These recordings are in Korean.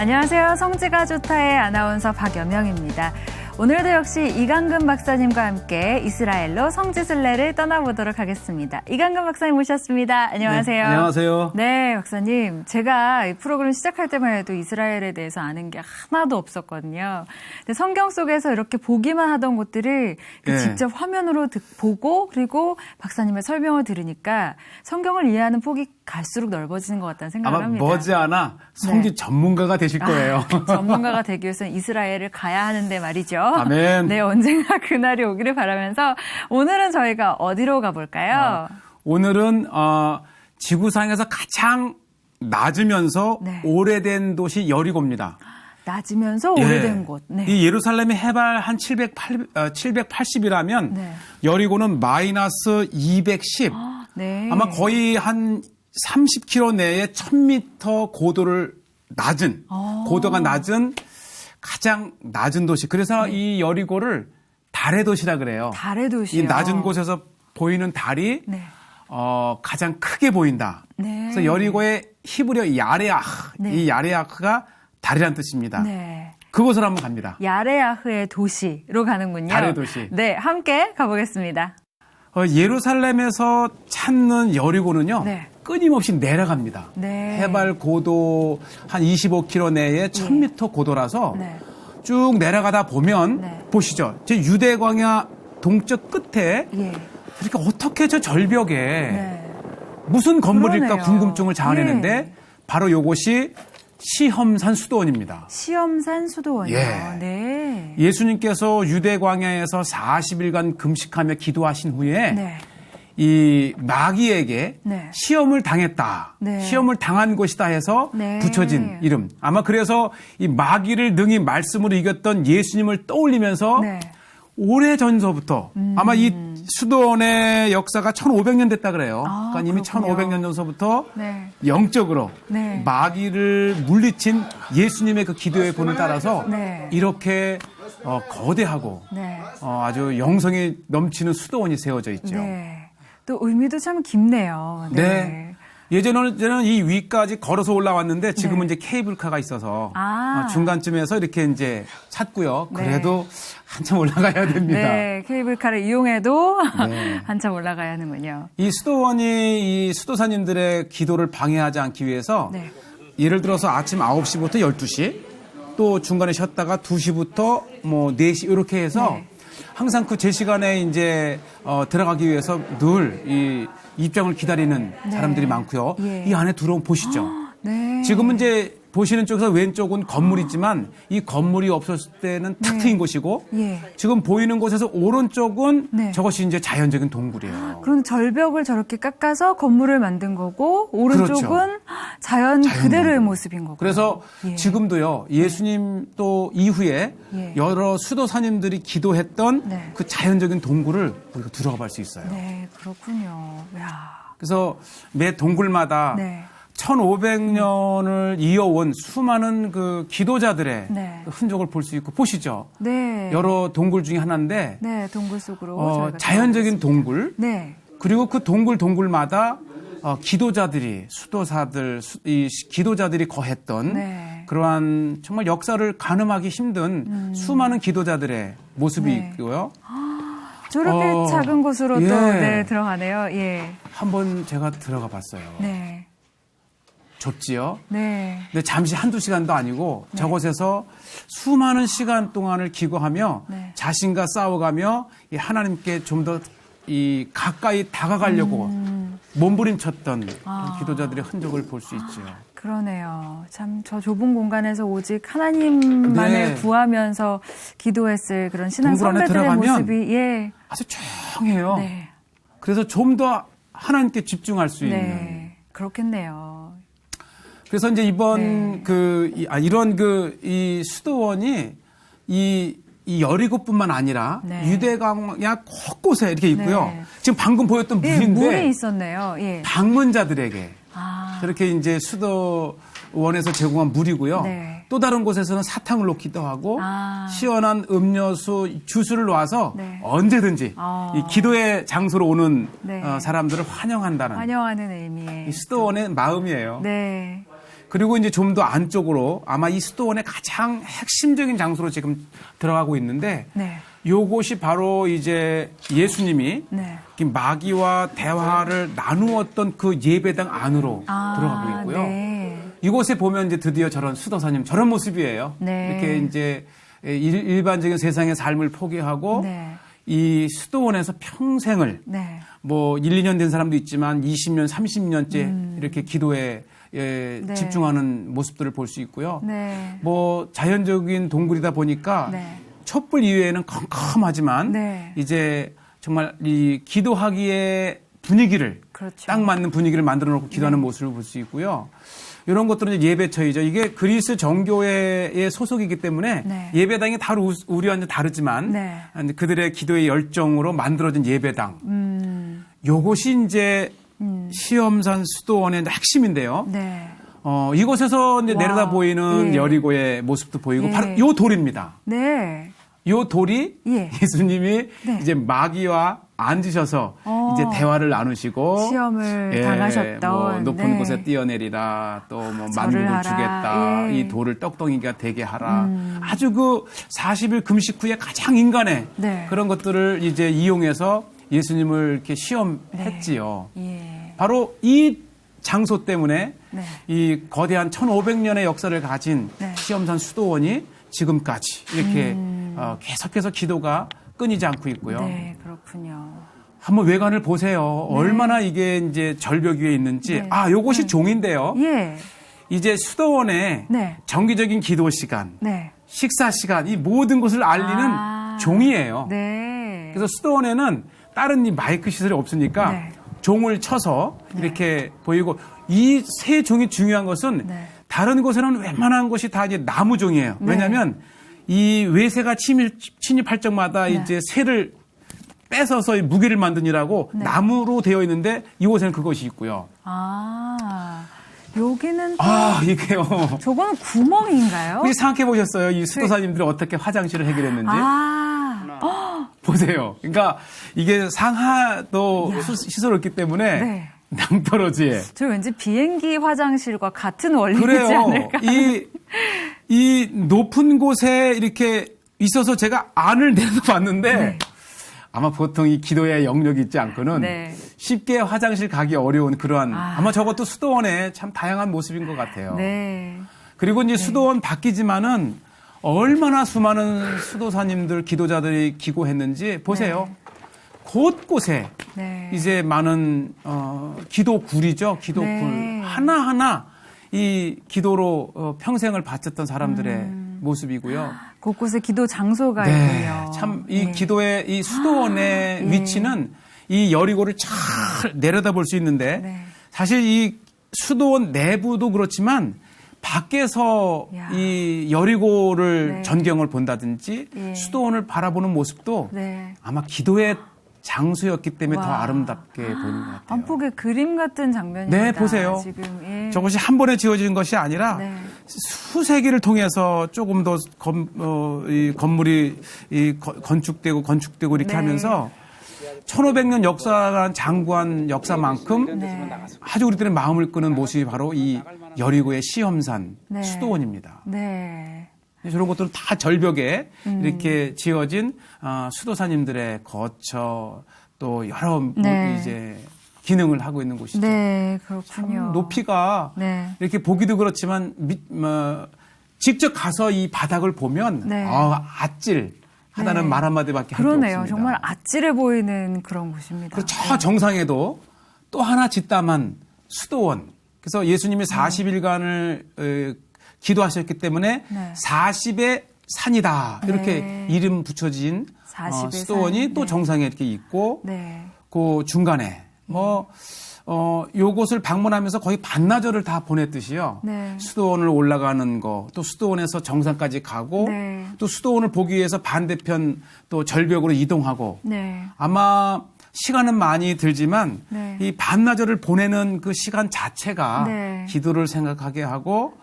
안녕하세요. 성지가 좋다의 아나운서 박여명입니다. 오늘도 역시 이강근 박사님과 함께 이스라엘로 성지순례를 떠나보도록 하겠습니다. 이강근 박사님 모셨습니다. 안녕하세요. 네, 안녕하세요. 네, 박사님. 제가 이 프로그램 시작할 때만 해도 이스라엘에 대해서 아는 게 하나도 없었거든요. 근데 성경 속에서 이렇게 보기만 하던 곳들을 직접 화면으로 보고 그리고 박사님의 설명을 들으니까 성경을 이해하는 폭이 갈수록 넓어지는 것 같다는 생각을 합니다. 머지않아 성지 전문가가 되실 거예요. 전문가가 되기 위해서는 이스라엘을 가야 하는데 말이죠. 아멘. 네, 언젠가 그날이 오기를 바라면서 오늘은 저희가 어디로 가볼까요? 오늘은 지구상에서 가장 낮으면서 오래된 도시 여리고입니다. 낮으면서 오래된 곳. 네. 이 예루살렘이 해발 한 780이라면 여리고는 마이너스 210. 네. 아마 거의 한 30km 내에 1000m 고도가 낮은 가장 낮은 도시. 그래서 이 여리고를 달의 도시라 그래요. 달의 도시요. 이 낮은 곳에서 보이는 달이 가장 크게 보인다. 네. 그래서 여리고의 히브리어 야레아흐. 이 야레아흐가 달이란 뜻입니다. 네. 그곳을 한번 갑니다. 야레아흐의 도시로 가는군요. 달의 도시. 네, 함께 가보겠습니다. 예루살렘에서 찾는 여리고는요. 끊임없이 내려갑니다. 해발 고도 한 25km 내에 1000m 고도라서 쭉 내려가다 보면 보시죠. 제 유대광야 동쪽 끝에 이렇게 어떻게 저 절벽에 무슨 건물일까 그러네요. 궁금증을 자아내는데 바로 요것이 시험산 수도원입니다. 시험산 수도원이요. 네. 예수님께서 유대광야에서 40일간 금식하며 기도하신 후에 이 마귀에게 시험을 당했다. 시험을 당한 곳이다 해서 붙여진 이름. 아마 그래서 이 마귀를 능히 말씀으로 이겼던 예수님을 떠올리면서 오래전서부터 아마 이 수도원의 역사가 1500년 됐다 그래요. 그러니까 이미 1500년 전서부터 영적으로 마귀를 물리친 예수님의 그 기도의 본을 따라서 이렇게 거대하고 아주 영성이 넘치는 수도원이 세워져 있죠. 또 의미도 참 깊네요. 예전에는 이 위까지 걸어서 올라왔는데 지금은 이제 케이블카가 있어서 중간쯤에서 이렇게 이제 찾고요. 그래도 한참 올라가야 됩니다. 네, 케이블카를 이용해도 한참 올라가야 하는군요. 이 수도원이 이 수도사님들의 기도를 방해하지 않기 위해서 예를 들어서 아침 9시부터 12시 또 중간에 쉬었다가 2시부터 뭐 4시 이렇게 해서 항상 그 제 시간에 이제 들어가기 위해서 늘 이 입장을 기다리는 사람들이 많고요. 이 안에 들어오면 보시죠. 지금은 이제 보시는 쪽에서 왼쪽은 건물이지만 이 건물이 없었을 때는 탁 트인 곳이고 지금 보이는 곳에서 오른쪽은 저것이 이제 자연적인 동굴이에요. 그럼 절벽을 저렇게 깎아서 건물을 만든 거고 오른쪽은 자연 그대로의 모습인 거고. 그래서 지금도요. 예수님 또 이후에 여러 수도사님들이 기도했던 그 자연적인 동굴을 우리가 들어가 볼 수 있어요. 네, 그렇군요. 야. 그래서 매 동굴마다 1500년을 이어온 수많은 그 기도자들의 그 흔적을 볼 수 있고 보시죠. 여러 동굴 중에 하나인데 동굴 속으로 자연적인 동굴 그리고 그 동굴마다 기도자들이 수도사들 이 기도자들이 거했던 그러한 정말 역사를 가늠하기 힘든 수많은 기도자들의 모습이 있고요. 저렇게 작은 곳으로 또 들어가네요. 한번 제가 들어가 봤어요. 좁지요? 근데 잠시 한두 시간도 아니고 저곳에서 수많은 시간 동안을 기도하며 자신과 싸워가며 이 하나님께 좀 더 이 가까이 다가가려고 몸부림쳤던 기도자들의 흔적을 볼 수 있죠. 그러네요. 참 저 좁은 공간에서 오직 하나님만을 구하면서 기도했을 그런 신앙 선배들의 모습이 아주 조용해요. 그래서 좀 더 하나님께 집중할 수 있는. 그렇겠네요. 그래서 이제 이번 이런 이 수도원이 이 여리고뿐만 아니라 유대광야 곳곳에 이렇게 있고요. 지금 방금 보였던 물인데 물이 있었네요. 방문자들에게 저렇게 이제 수도원에서 제공한 물이고요. 또 다른 곳에서는 사탕을 놓기도 하고 시원한 음료수, 주스를 놔서 언제든지 이 기도의 장소로 오는 사람들을 환영한다는 환영하는 의미의 이 수도원의 마음이에요. 그리고 이제 좀 더 안쪽으로 아마 이 수도원의 가장 핵심적인 장소로 지금 들어가고 있는데 네. 요곳이 바로 이제 예수님이 네. 마귀와 대화를 나누었던 그 예배당 안으로 들어가고 있고요. 네. 이곳에 보면 이제 드디어 저런 수도사님 저런 모습이에요. 네. 이렇게 이제 일반적인 세상의 삶을 포기하고 네. 이 수도원에서 평생을 네. 뭐 1, 2년 된 사람도 있지만 20년, 30년째 이렇게 기도에 네. 집중하는 모습들을 볼 수 있고요. 네. 뭐 자연적인 동굴이다 보니까 네. 촛불 이외에는 컴컴하지만 네. 이제 정말 이 기도하기에 분위기를 그렇죠. 딱 맞는 분위기를 만들어 놓고 기도하는 네. 모습을 볼 수 있고요. 이런 것들은 이제 예배처이죠. 이게 그리스 정교회의 소속이기 때문에 네. 예배당이 다 우리와는 다르지만 네. 그들의 기도의 열정으로 만들어진 예배당. 요것이 이제 시험산 수도원의 수도원인데요. 네. 이곳에서 이제 내려다 보이는 예. 여리고의 모습도 보이고 예. 바로 요 돌입니다. 네. 요 돌이 예. 예수님이 네. 이제 마귀와 앉으셔서 이제 대화를 나누시고 시험을 당하셨던 뭐 높은 네. 곳에 뛰어내리라 또 뭐 절을 만국을 하라. 주겠다 예. 이 돌을 떡덩이가 되게 하라 아주 그 40일 금식 후에 가장 인간의 네. 그런 것들을 이제 이용해서 예수님을 이렇게 시험했지요. 예. 바로 이 장소 때문에 네. 이 거대한 1500년의 역사를 가진 네. 시험산 수도원이 지금까지 이렇게 계속해서 기도가 끊이지 않고 있고요. 네, 그렇군요. 한번 외관을 보세요. 얼마나 이게 이제 절벽 위에 있는지. 네. 요것이 종인데요. 예. 이제 수도원의 네. 정기적인 기도 시간, 네. 식사 시간, 이 모든 것을 알리는 종이에요. 네. 그래서 수도원에는 다른 이 마이크 시설이 없으니까 네. 종을 쳐서 이렇게 보이고 이 세 종이 중요한 것은 네. 다른 곳에는 웬만한 것이 다 이제 나무 종이에요. 네. 왜냐하면 이 외세가 침입할 적마다 네. 이제 새를 뺏어서 이 무기를 만드니라고 네. 나무로 되어 있는데 이곳에는 그것이 있고요. 여기는 또 이게요. 저거는 구멍인가요? 혹시 생각해 보셨어요? 이 수도사님들이 어떻게 화장실을 해결했는지? 보세요. 그러니까 이게 상하도 시설 없기 때문에 네. 낭떠러지에. 저 왠지 비행기 화장실과 같은 원리이지 그래요. 않을까? 이 높은 곳에 이렇게 있어서 제가 안을 내려봤는데 네. 아마 보통 이 기도의 영역이 있지 않고는 네. 쉽게 화장실 가기 어려운 그러한 아마 저것도 수도원의 참 다양한 모습인 것 같아요. 네. 그리고 이제 수도원 바뀌지만은 얼마나 수많은 수도사님들, 기도자들이 기고했는지 보세요. 네. 곳곳에 네. 이제 많은 기도굴이죠. 기도굴 네. 하나하나 이 기도로 평생을 바쳤던 사람들의 모습이고요. 곳곳에 기도 장소가 네, 있군요. 참 이 네. 기도의 이 수도원의 예. 위치는 이 여리고를 잘 내려다볼 수 있는데 네. 사실 이 수도원 내부도 그렇지만 밖에서 야. 이 여리고를 네. 전경을 본다든지 예. 수도원을 바라보는 모습도 네. 아마 기도의 장소였기 때문에 더 와. 아름답게 보이는 것 같아요. 한 폭의 그림 같은 장면입니다. 네, 보세요. 지금 예. 저것이 한 번에 지어진 것이 아니라 네. 수세기를 통해서 조금 더 이 건물이 건축되고 이렇게 네. 하면서 1500년 역사가 장구한 역사만큼 네. 아주 우리들의 마음을 끄는 모습이 바로 이 여리고의 시험산 네. 수도원입니다. 네. 저런 것들은 다 절벽에 이렇게 지어진 수도사님들의 거처 또 여러 네. 이제 기능을 하고 있는 곳이죠. 네, 참 그렇군요. 높이가 네. 이렇게 보기도 그렇지만 직접 가서 이 바닥을 보면 네. 아찔 하다는 네. 말 한마디밖에 할 게 그러네요. 없습니다. 정말 아찔해 보이는 그런 곳입니다. 그리고 저 정상에도 또 하나 짓담한 수도원. 그래서 예수님이 40일간을 기도하셨기 때문에 네. 40의 산이다. 이렇게 네. 이름 붙여진 40의 수도원이 산. 또 네. 정상에 이렇게 있고 네. 그 중간에 요곳을 방문하면서 거의 반나절을 다 보냈듯이요. 네. 수도원을 올라가는 거, 또 수도원에서 정상까지 가고, 네. 또 수도원을 보기 위해서 반대편 또 절벽으로 이동하고, 네. 아마 시간은 많이 들지만 네. 이 반나절을 보내는 그 시간 자체가 네. 기도를 생각하게 하고,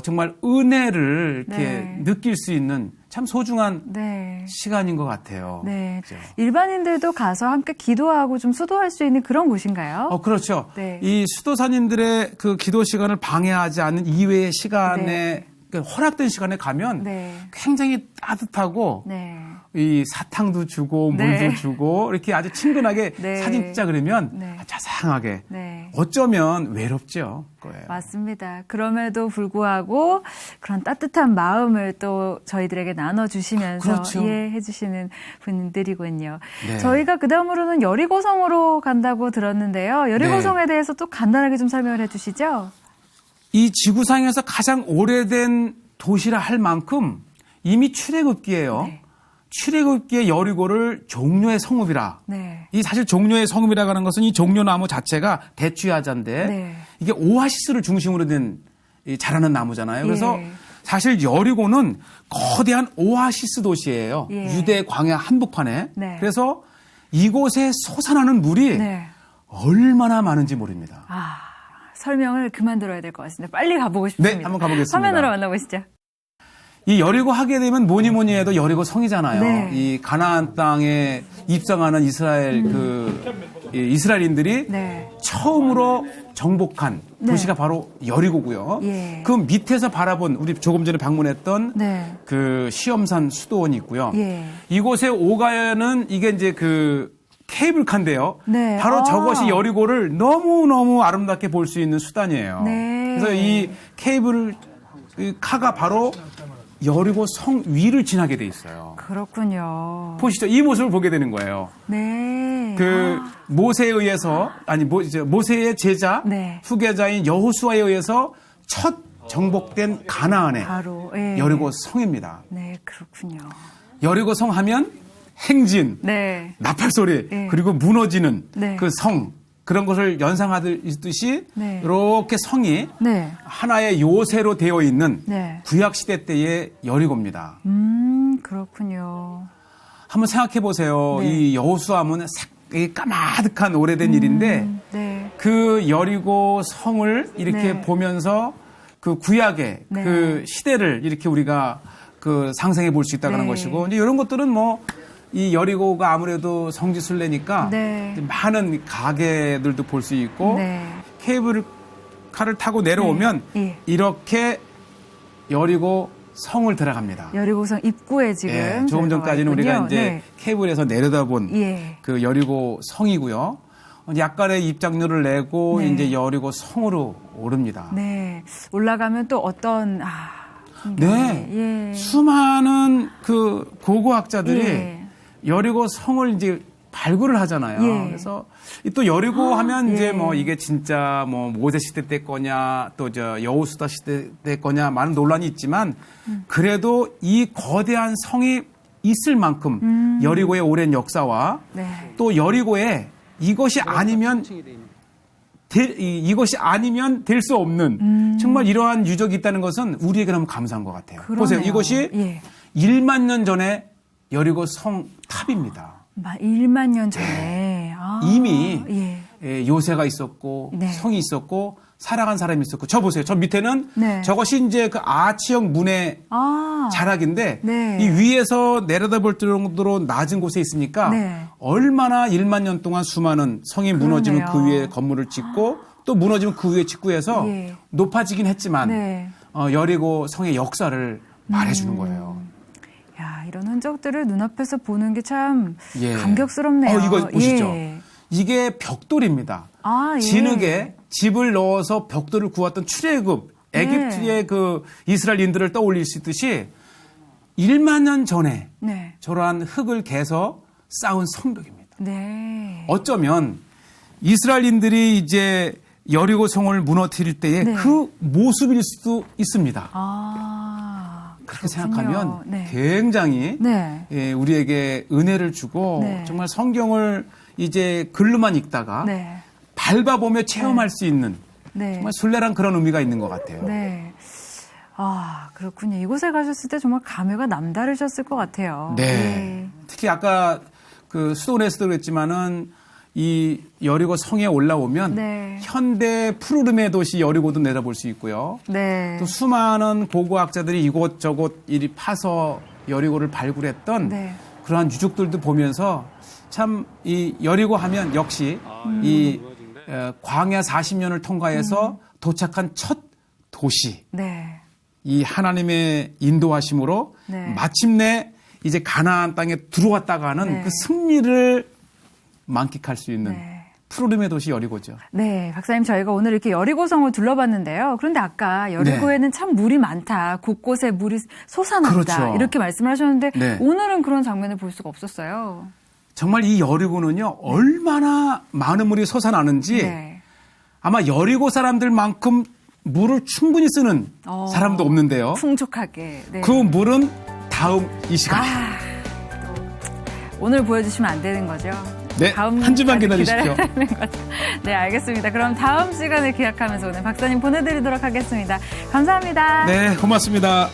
정말 은혜를 이렇게 네. 느낄 수 있는 참 소중한 네. 시간인 것 같아요. 네. 그렇죠? 일반인들도 가서 함께 기도하고 좀 수도할 수 있는 그런 곳인가요? 그렇죠. 네. 이 수도사님들의 그 기도 시간을 방해하지 않는 이외의 시간에 네. 허락된 시간에 가면 네. 굉장히 따뜻하고 네. 이 사탕도 주고 물도 네. 주고 이렇게 아주 친근하게 네. 사진 찍자 그러면 네. 자상하게 네. 어쩌면 외롭죠. 거예요. 맞습니다. 그럼에도 불구하고 그런 따뜻한 마음을 또 저희들에게 나눠주시면서 그렇죠. 이해해 주시는 분들이군요. 네. 저희가 그다음으로는 여리고성으로 간다고 들었는데요. 여리고성에 대해서 또 간단하게 좀 설명을 해 주시죠. 이 지구상에서 가장 오래된 도시라 할 만큼 이미 출애굽기예요. 네. 출애굽기의 여리고를 종려의 성읍이라. 네. 이 사실 종려의 성읍이라고 하는 것은 이 종려나무 자체가 대추야자인데 네. 이게 오아시스를 중심으로 된 자라는 나무잖아요. 그래서 예. 사실 여리고는 거대한 오아시스 도시예요. 예. 유대 광야 한복판에. 네. 그래서 이곳에 솟아나는 물이 네. 얼마나 많은지 모릅니다. 설명을 그만 들어야 될 것 같습니다. 빨리 가보고 싶습니다. 네, 한번 가보겠습니다. 화면으로 만나보시죠. 이 여리고 하게 되면 뭐니 해도 여리고 성이잖아요. 네. 이 가나안 땅에 입성하는 이스라엘 이스라엘인들이 네. 처음으로 정복한 도시가 바로 여리고고요. 예. 그 밑에서 바라본 우리 조금 전에 방문했던 네. 그 시험산 수도원이 있고요. 예. 이곳에 오가는 이게 이제 그 케이블카인데요. 네. 바로 저것이 여리고를 너무너무 아름답게 볼 수 있는 수단이에요. 네. 그래서 이 케이블 카가 바로 여리고 성 위를 지나게 돼 있어요. 그렇군요. 보시죠. 이 모습을 보게 되는 거예요. 네. 모세에 의해서 모세의 제자 네. 후계자인 여호수아에 의해서 첫 정복된 가나안의 바로 예. 여리고 성입니다. 네, 그렇군요. 여리고 성 하면 행진, 네. 나팔 소리, 네. 그리고 무너지는 네. 그 성, 그런 것을 연상하듯이 네. 이렇게 성이 네. 하나의 요새로 되어 있는 네. 구약시대 때의 여리고입니다. 그렇군요. 한번 생각해 보세요. 네. 이 여호수아는 까마득한 오래된 일인데 네. 그 여리고 성을 이렇게 네. 보면서 그 구약의 네. 그 시대를 이렇게 우리가 그 상상해 볼 수 있다는 네. 것이고 이제 이런 것들은 뭐 이 여리고가 아무래도 성지순례니까 네. 많은 가게들도 볼 수 있고 네. 케이블카를 타고 내려오면 네. 이렇게 여리고 성을 들어갑니다. 여리고성 입구에 지금 예, 조금 전까지는 우리가 이제 네. 케이블에서 내려다본 예. 그 여리고 성이고요. 약간의 입장료를 내고 네. 이제 여리고 성으로 오릅니다. 네. 올라가면 또 어떤 네. 예. 수많은 그 고고학자들이 예. 여리고 성을 이제 발굴을 하잖아요. 예. 그래서 또 여리고 하면 예. 이제 뭐 이게 진짜 뭐 모세 시대 때 거냐 또 저 여호수아 시대 때 거냐 많은 논란이 있지만 그래도 이 거대한 성이 있을 만큼 여리고의 오랜 역사와 네. 또 여리고에 이것이 아니면 될 수 없는 정말 이러한 유적이 있다는 것은 우리에게 너무 감사한 것 같아요. 그러네요. 보세요. 이것이 예. 1만 년 전에 여리고 성 탑입니다. 1만 년 전에 이미 예. 요새가 있었고 네. 성이 있었고 살아간 사람이 있었고 저 보세요. 저 밑에는 네. 저것이 이제 그 아치형 문의 자락인데 네. 이 위에서 내려다볼 정도로 낮은 곳에 있으니까 네. 얼마나 1만 년 동안 수많은 성이 무너지면 그러네요. 그 위에 건물을 짓고 또 무너지면 그 위에 짓고 해서 예. 높아지긴 했지만 네. 여리고 성의 역사를 말해주는 거예요. 야, 이런 흔적들을 눈앞에서 보는 게 참 예. 감격스럽네요. 이거 보시죠. 예. 이게 벽돌입니다. 예. 진흙에 집을 넣어서 벽돌을 구웠던 출애굽, 에집트의 그 이스라엘인들을 떠올릴 수 있듯이 1만 년 전에 네. 저러한 흙을 개서 쌓은 성벽입니다. 네. 어쩌면 이스라엘인들이 이제 여리고 성을 무너뜨릴 때의 네. 그 모습일 수도 있습니다. 그렇게 그렇군요. 생각하면 네. 굉장히 네. 우리에게 은혜를 주고 네. 정말 성경을 이제 글로만 읽다가 네. 밟아보며 체험할 수 있는 네. 정말 순례란 그런 의미가 있는 것 같아요. 네. 그렇군요. 이곳에 가셨을 때 정말 감회가 남다르셨을 것 같아요. 네. 특히 아까 그 수도원에서도 그랬지만은 이 여리고 성에 올라오면 네. 현대 푸르름의 도시 여리고도 내다볼 수 있고요. 네. 또 수많은 고고학자들이 이곳저곳 이리 파서 여리고를 발굴했던 그러한 유적들도 보면서 참 이 여리고 하면 역시 이 광야 40년을 통과해서 도착한 첫 도시. 이 하나님의 인도하심으로 마침내 이제 가나안 땅에 들어왔다가 하는 그 승리를 만끽할 수 있는 푸르림의 도시 여리고죠. 네, 박사님 저희가 오늘 이렇게 여리고성을 둘러봤는데요. 그런데 아까 여리고에는 참 물이 많다. 곳곳에 물이 솟아난다. 그렇죠. 이렇게 말씀하셨는데 오늘은 그런 장면을 볼 수가 없었어요. 정말 이 여리고는요. 얼마나 많은 물이 솟아나는지 아마 여리고 사람들만큼 물을 충분히 쓰는 사람도 없는데요. 풍족하게. 그 물은 다음 이 시간에. 오늘 보여주시면 안 되는 거죠? 네, 한 주만 기다리십시오. 네, 알겠습니다. 그럼 다음 시간을 기약하면서 오늘 박사님 보내드리도록 하겠습니다. 감사합니다. 네, 고맙습니다.